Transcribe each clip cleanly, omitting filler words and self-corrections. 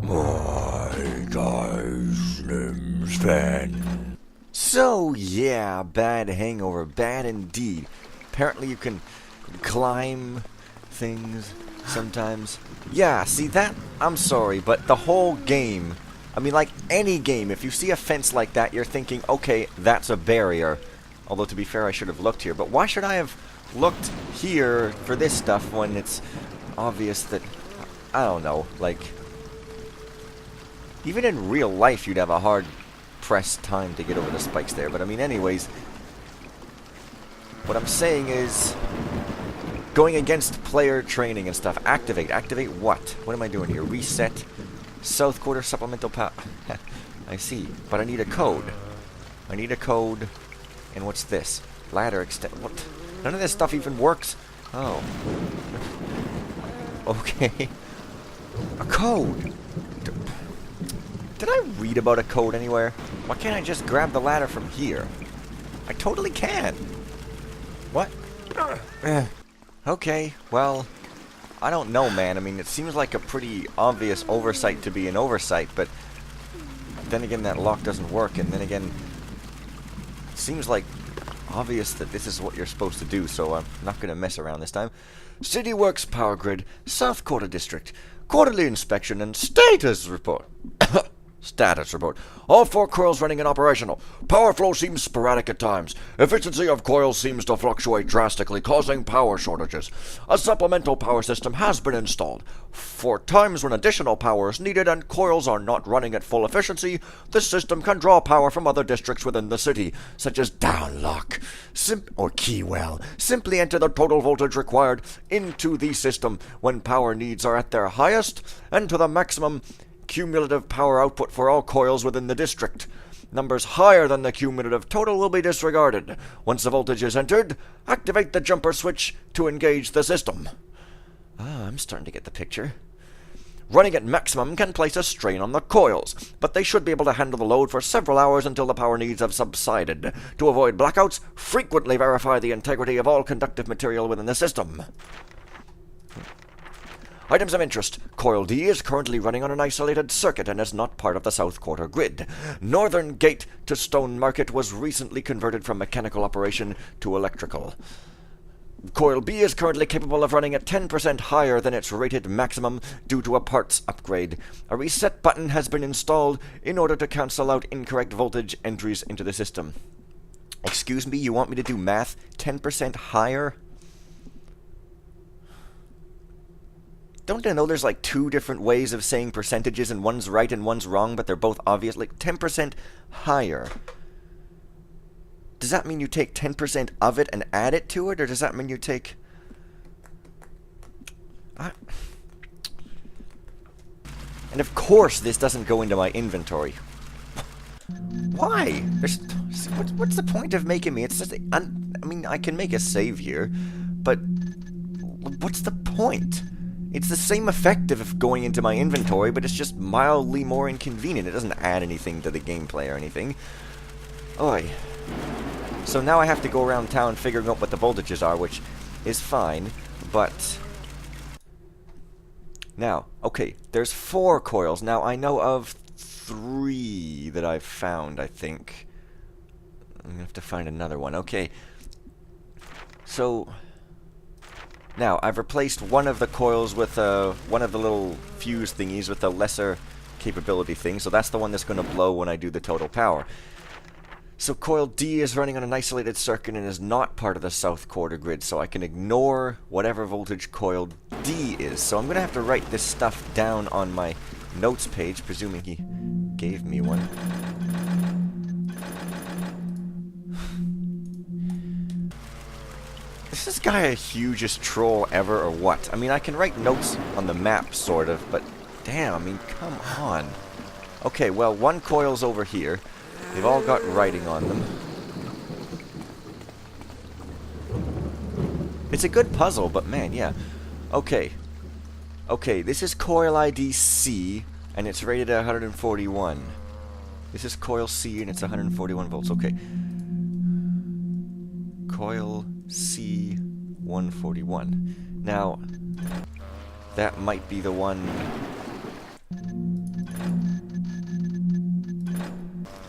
My guy's name's Fen. So, yeah, bad hangover. Bad indeed. Apparently you can climb things sometimes. Yeah, see that? I'm sorry, but the whole game, I mean, like any game, if you see a fence like that, you're thinking, okay, that's a barrier. Although, to be fair, I should have looked here. But why should I have looked here for this stuff when it's obvious that, I don't know, like, even in real life you'd have a hard pressed time to get over the spikes there. But I mean, anyways, what I'm saying is, going against player training and stuff, activate. Activate what? What am I doing here? Reset. South quarter supplemental power. I see. But I need a code. I need a code. And what's this? Ladder extend. What? None of this stuff even works. Oh. Okay. A code. Did I read about a code anywhere? Why can't I just grab the ladder from here? I totally can. What? Okay, well, I don't know, man. I mean, it seems like a pretty obvious oversight to be an oversight, but then again, that lock doesn't work, and then again, it seems like obvious that this is what you're supposed to do, so I'm not going to mess around this time. City Works Power Grid, South Quarter District, quarterly inspection and status report. Status report. All 4 coils running and operational. Power flow seems sporadic at times. Efficiency of coils seems to fluctuate drastically, causing power shortages. A supplemental power system has been installed. For times when additional power is needed and coils are not running at full efficiency, this system can draw power from other districts within the city, such as Downlock or Keywell. Simply enter the total voltage required into the system when power needs are at their highest, and to the maximum cumulative power output for all coils within the district. Numbers higher than the cumulative total will be disregarded. Once the voltage is entered, activate the jumper switch to engage the system. Ah, I'm starting to get the picture. Running at maximum can place a strain on the coils, but they should be able to handle the load for several hours until the power needs have subsided. To avoid blackouts, frequently verify the integrity of all conductive material within the system. Items of interest. Coil D is currently running on an isolated circuit and is not part of the South Quarter grid. Northern Gate to Stone Market was recently converted from mechanical operation to electrical. Coil B is currently capable of running at 10% higher than its rated maximum due to a parts upgrade. A reset button has been installed in order to cancel out incorrect voltage entries into the system. Excuse me, you want me to do math? 10% higher? Don't I know there's like 2 different ways of saying percentages and one's right and one's wrong, but they're both obvious? Like 10% higher. Does that mean you take 10% of it and add it to it, or does that mean you take... And of course this doesn't go into my inventory. Why? What's the point of making me? It's just... I mean, I can make a save here, but what's the point? It's the same effect of going into my inventory, but it's just mildly more inconvenient. It doesn't add anything to the gameplay or anything. Oi. So now I have to go around town figuring out what the voltages are, which is fine, but... Now, okay, there's 4 coils. Now, I know of 3 that I've found, I think. I'm gonna have to find another one. Okay. So... Now, I've replaced one of the coils with one of the little fuse thingies with a lesser capability thing, so that's the one that's going to blow when I do the total power. So coil D is running on an isolated circuit and is not part of the South Quarter grid, so I can ignore whatever voltage coil D is. So I'm going to have to write this stuff down on my notes page, presuming he gave me one. Is this guy a hugest troll ever, or what? I mean, I can write notes on the map, sort of, but damn, I mean, come on. Okay, well, 1 coil's over here. They've all got writing on them. It's a good puzzle, but man, yeah. Okay. Okay, this is coil ID C, and it's rated at 141. This is coil C, and it's 141 volts. Okay. Coil C 141. Now, that might be the one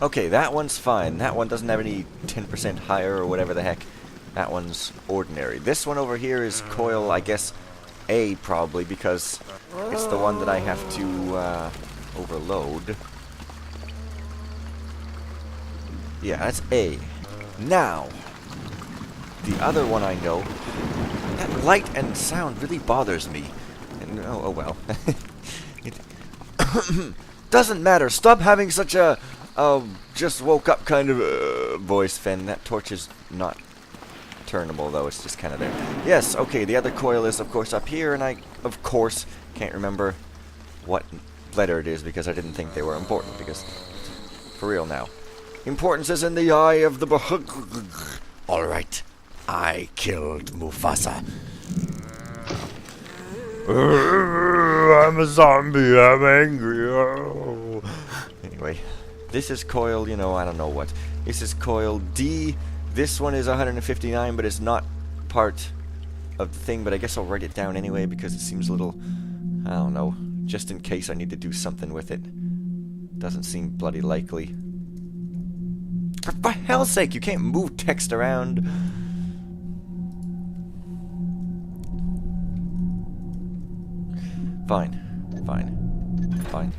Okay, that one's fine. That one doesn't have any 10% higher or whatever the heck. That one's ordinary. This one over here is coil, I guess, A probably, because it's the one that I have to overload. Yeah, that's A. Now, the other one I know, that light and sound really bothers me. And, oh well. It doesn't matter. Stop having such a just woke up kind of voice, Fen. That torch is not turnable, though. It's just kind of there. Yes, okay, the other coil is, of course, up here, and I, of course, can't remember what letter it is because I didn't think they were important, because, for real now. Importance is in the eye of the Alright, I killed Mufasa. I'm a zombie, I'm angry. Oh. Anyway, this is coil, you know, I don't know what. This is coil D. This one is 159, but it's not part of the thing, but I guess I'll write it down anyway because it seems a little, I don't know, just in case I need to do something with it. Doesn't seem bloody likely. For hell's sake, you can't move text around. Fine. Fine. Fine.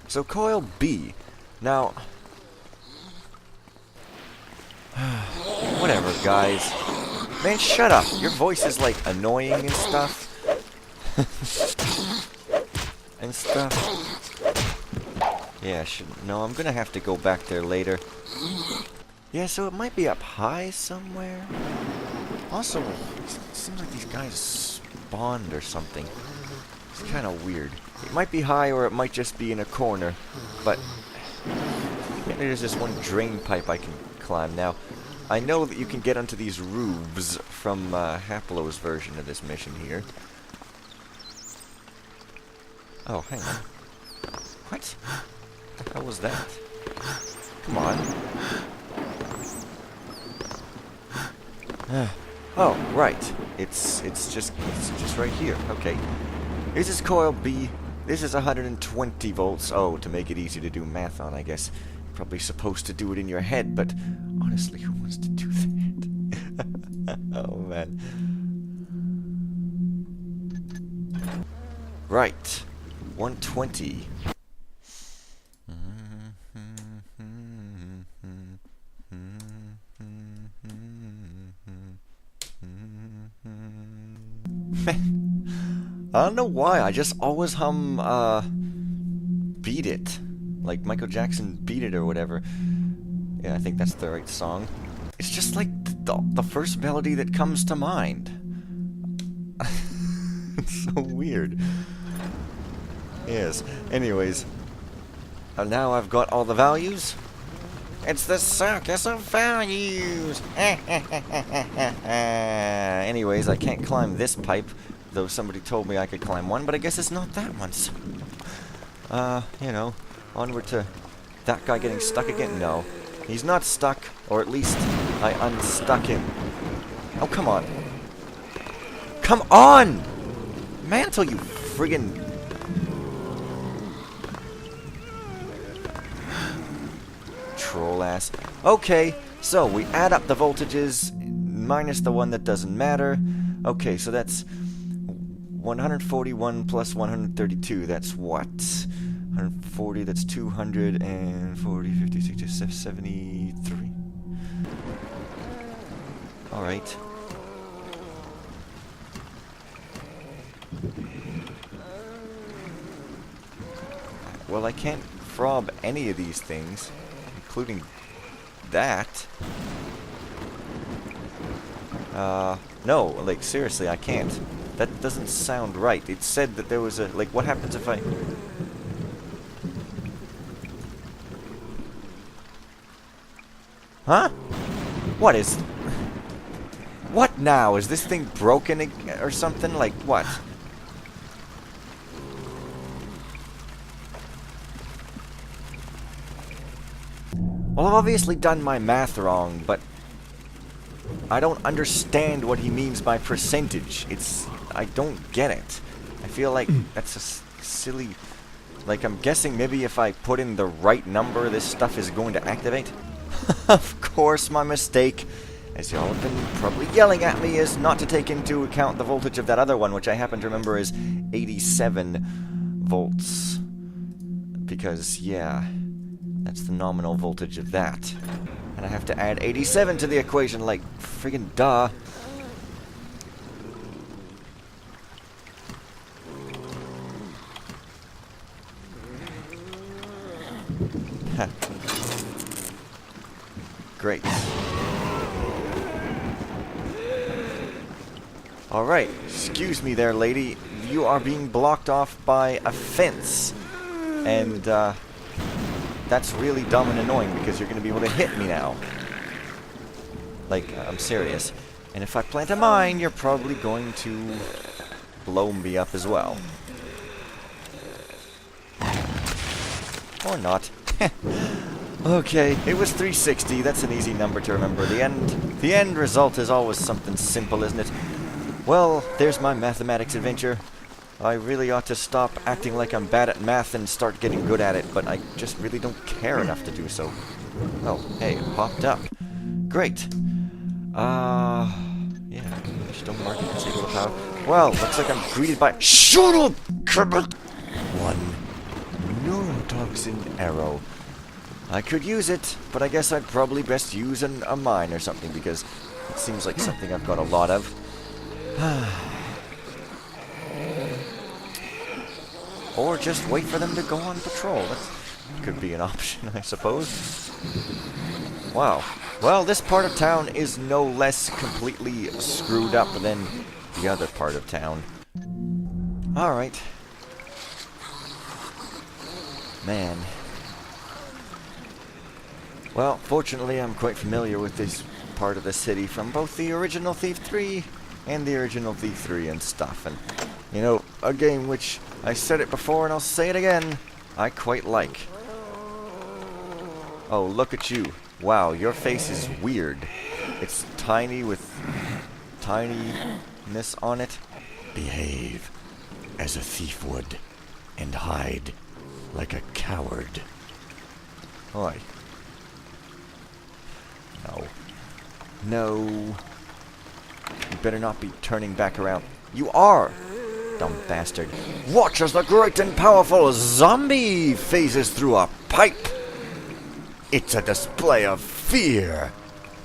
So coil B. Now, whatever, guys. Man, shut up. Your voice is, like, annoying and stuff. And stuff. Yeah, no, I'm gonna have to go back there later. Yeah, so it might be up high somewhere. Also, it seems like these guys spawned or something. It's kind of weird. It might be high or it might just be in a corner. But there's this one drain pipe I can climb. Now, I know that you can get onto these roofs from Haplo's version of this mission here. Oh, hang on. What? The hell was that? Come on. Oh, right. It's just right here. Okay. This is coil B. This is 120 volts. Oh, to make it easy to do math on, I guess. Probably supposed to do it in your head, but honestly, who wants to do that? Oh, man. Right. 120. I don't know why, I just always hum, Beat It. Like Michael Jackson Beat It or whatever. Yeah, I think that's the right song. It's just like the first melody that comes to mind. It's so weird. Yes, anyways. Now I've got all the values. It's the circus of values! Anyways, I can't climb this pipe, though somebody told me I could climb one, but I guess it's not that one. So, you know, onward to that guy getting stuck again? No. He's not stuck, or at least I unstuck him. Oh, come on. Come on! Mantle, you friggin'... troll ass. Okay, so we add up the voltages minus the one that doesn't matter. Okay, so that's 141 plus 132. That's what? 140, that's 240, 50, 60, 73. Alright. Well, I can't prob any of these things, including that. No, like, seriously, I can't. That doesn't sound right. It said that there was a, like, what happens if I... Huh? What is... What now? Is this thing broken or something? Like, what? Well, I've obviously done my math wrong, but I don't understand what he means by percentage. I don't get it. I feel like that's a silly Like, I'm guessing maybe if I put in the right number, this stuff is going to activate. Of course, my mistake, as y'all have been probably yelling at me, is not to take into account the voltage of that other one, which I happen to remember is 87 volts. Because, yeah, that's the nominal voltage of that. And I have to add 87 to the equation, like, friggin' duh. Great. Alright, excuse me there, lady. You are being blocked off by a fence. And, that's really dumb and annoying because you're going to be able to hit me now. Like, I'm serious. And if I plant a mine, you're probably going to blow me up as well. Or not. Okay, it was 360. That's an easy number to remember. The end result is always something simple, isn't it? Well, there's my mathematics adventure. I really ought to stop acting like I'm bad at math and start getting good at it, but I just really don't care enough to do so. Oh, hey, it popped up. Great. Yeah, stone market, disable the power. Well, looks like I'm greeted by— Shut up, Kerbert! One neurotoxin arrow. I could use it, but I guess I'd probably best use a mine or something, because it seems like something I've got a lot of. Or just wait for them to go on patrol. That could be an option, I suppose. Wow. Well, this part of town is no less completely screwed up than the other part of town. Alright. Man. Well, fortunately, I'm quite familiar with this part of the city from both the original Thief 3 and the original Thief 3 and stuff. And, you know, a game which, I said it before and I'll say it again, I quite like. Oh, look at you. Wow, your face is weird. It's tiny with tininess on it. Behave as a thief would, and hide like a coward. Oi. No. No. You better not be turning back around. You are! Dumb bastard. Watch as the great and powerful zombie phases through a pipe! It's a display of fear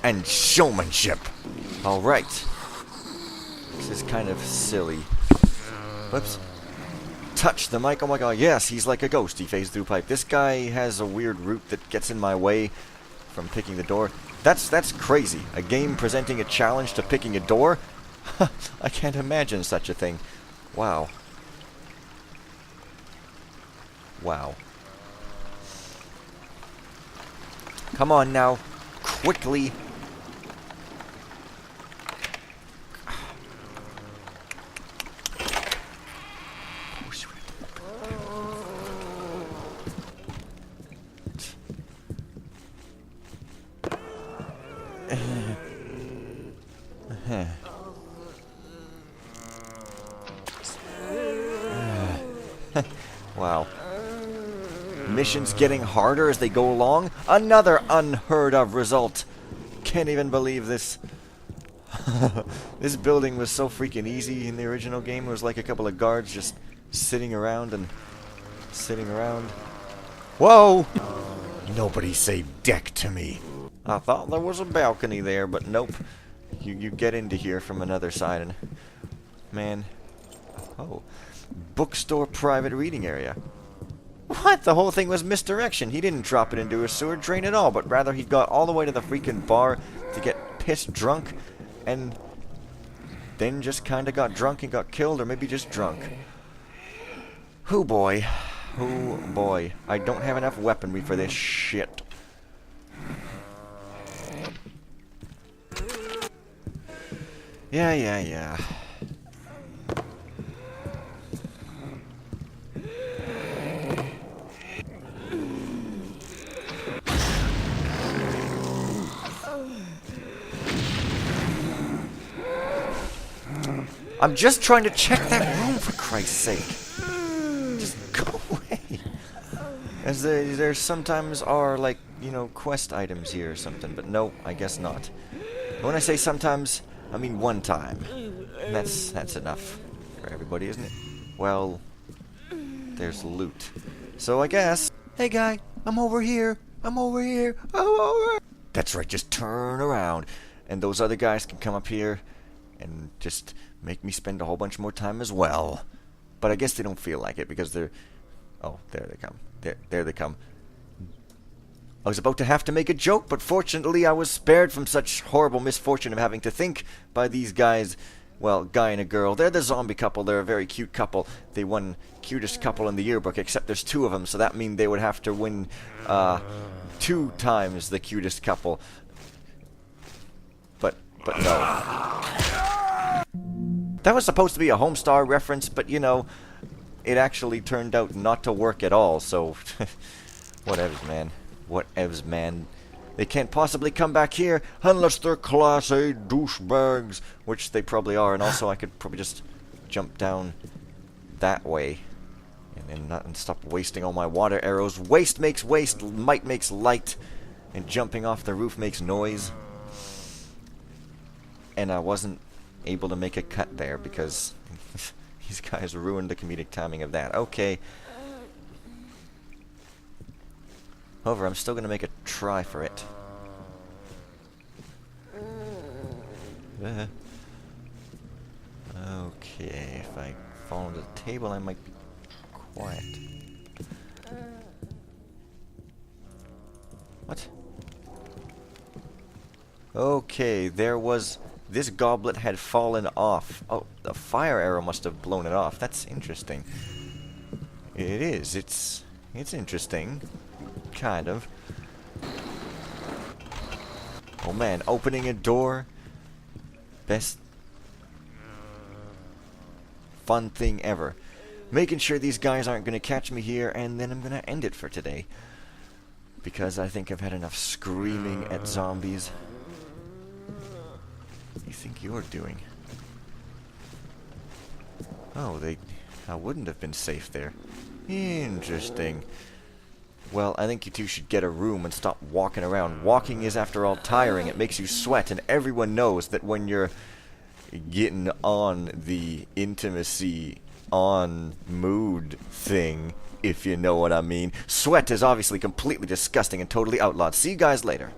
and showmanship. Alright. This is kind of silly. Whoops. Touch the mic. Oh my god, yes, he's like a ghost. He phased through pipe. This guy has a weird route that gets in my way from picking the door. That's crazy. A game presenting a challenge to picking a door? I can't imagine such a thing. Wow. Wow. Come on now. Quickly. Wow. Missions getting harder as they go along. Another unheard of result. Can't even believe this. This building was so freaking easy in the original game. It was like a couple of guards just sitting around and sitting around. Whoa! Nobody say deck to me. I thought there was a balcony there, but nope. You get into here from another side and... Man. Oh. Bookstore private reading area. What? The whole thing was misdirection. He didn't drop it into a sewer drain at all, but rather he got all the way to the freaking bar to get pissed drunk and then just kind of got drunk and got killed, or maybe just drunk. Oh boy. Oh boy. I don't have enough weaponry for this shit. Yeah. I'm just trying to check that room, for Christ's sake. Just go away. As there sometimes are, like, you know, quest items here or something, but no, I guess not. When I say sometimes, I mean one time. And that's enough for everybody, isn't it? Well, there's loot. So I guess... Hey guy, I'm over here. I'm over here. I'm over... That's right, just turn around. And those other guys can come up here and just make me spend a whole bunch more time as well. But I guess they don't feel like it because they're... Oh, there they come. There they come. I was about to have to make a joke, but fortunately I was spared from such horrible misfortune of having to think by these guys. Well, guy and a girl. They're the zombie couple. They're a very cute couple. They won cutest couple in the yearbook, except there's 2 of them, so that means they would have to win 2 times the cutest couple. But no. That was supposed to be a Homestar reference, but you know, it actually turned out not to work at all, so whatevs, man. Whatevs, man. They can't possibly come back here unless they're Class A douchebags, which they probably are, and also I could probably just jump down that way and stop wasting all my water arrows. Waste makes waste, might makes light, and jumping off the roof makes noise. And I wasn't able to make a cut there because these guys ruined the comedic timing of that. Okay. However, I'm still going to make a try for it. Okay, if I fall into the table, I might be quiet. What? Okay, there was... This goblet had fallen off. Oh, the fire arrow must have blown it off. That's interesting. It is. It's interesting. Kind of. Oh man, opening a door. Best fun thing ever. Making sure these guys aren't going to catch me here, and then I'm going to end it for today. Because I think I've had enough screaming at zombies. What do you think you're doing? Oh, I wouldn't have been safe there. Interesting. Well, I think you two should get a room and stop walking around. Walking is, after all, tiring. It makes you sweat, and everyone knows that when you're getting on the intimacy on mood thing, if you know what I mean, sweat is obviously completely disgusting and totally outlawed. See you guys later.